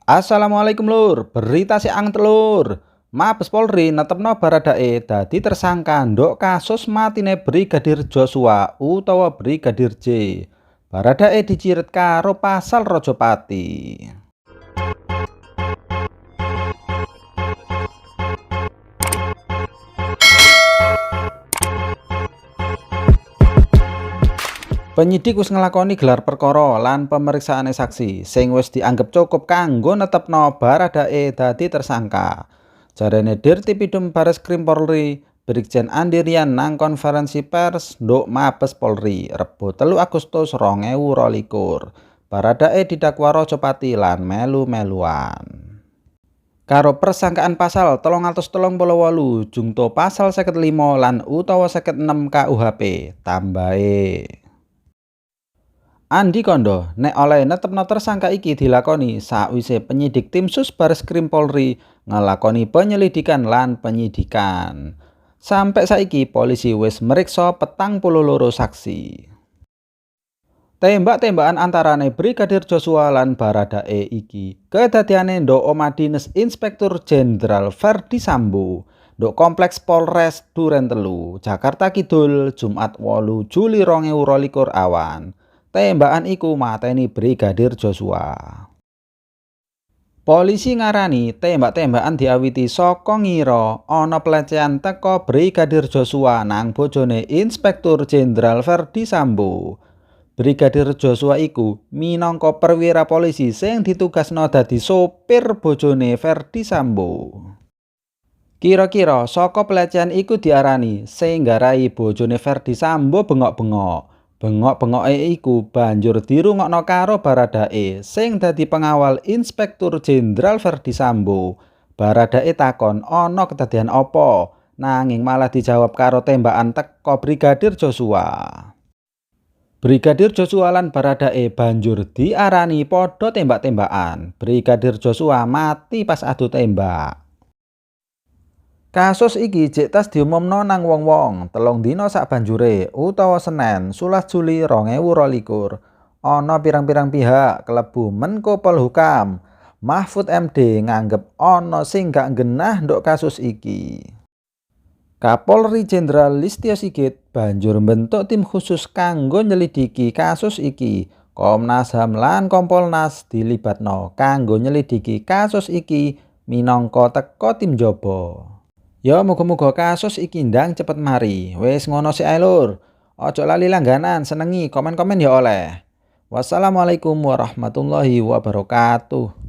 Assalamualaikum Lur, berita siang telur. Mabes Polri netepno Baradae dadi tersangka ndok kasus matine Brigadir Joshua utawa Brigadir J. Baradae dicirit karo pasal Rajapati. Penyidik wis nglakoni gelar perkara lan pemeriksaane saksi sing wis dianggep cukup kanggo netepno Baradae dadi tersangka. Jarene Dirtipidum Bareskrim Polri, Brigjen Andi Rian nang konferensi pers nduk Mabes Polri Rebo 3 Agustus 2022. Baradae didakwa Rajapati lan melu-meluan. Karo persangkaan pasal 338 jungto pasal 55 lan utawa 56 KUHP tambahe. Andi kondo nek oleh netepno tersangka iki dilakoni sakwise penyidik tim sus Bareskrim Polri ngelakoni penyelidikan lan penyidikan. Sampai saiki polisi wis meriksa 42 saksi. Tembak-tembakan antarane Brigadir Joshua lan Baradae iki kedadiane ndok omah dinas Inspektur Jenderal Verdi Sambo ndok Kompleks Polres Duren 3 Jakarta Kidul Jumat 8 Juli 2022 awan. Tembakan iku mateni Brigadir Joshua. Polisi ngarani tembak-tembakan diawiti saka ngira ana pelecehan teko Brigadir Joshua nang bojone Inspektur Jenderal Verdi Sambo. Brigadir Joshua iku minangka perwira polisi sing ditugasno dadi sopir bojone Verdi Sambo. Kira-kira saka pelecehan iku diarani sing nggarai bojone Verdi Sambo bengok-bengok. Bengok-bengoke iku banjur dirungokno karo Baradae sing dadi pengawal Inspektur Jenderal Verdi Sambo. Baradae takon ana kedadian apa, nanging malah dijawab karo tembakan teko Brigadir Joshua. Brigadir Joshua lan Baradae banjur diarani padha tembak-tembakan. Brigadir Joshua mati pas adu tembak. Kasus iki jek tas diumumno nang wong-wong 3 dina sakbanjure utawa Senin 11 Juli 2022. Ana pirang-pirang pihak kelebu Menko Polhukam, Mahfud MD nganggep ana sing gak genah nduk kasus iki. Kapolri Jenderal Listio Sigit banjur mbentuk tim khusus kanggo nyelidiki kasus iki. Komnas HAM lan Kompolnas dilibatno kanggo nyelidiki kasus iki minangka teko tim jaba. Ya muga-muga kasus iki ndang cepet mari. Wis ngono sik ae Lur. Ojo lali langganan, senengi komen-komen ya oleh. Wassalamualaikum warahmatullahi wabarakatuh.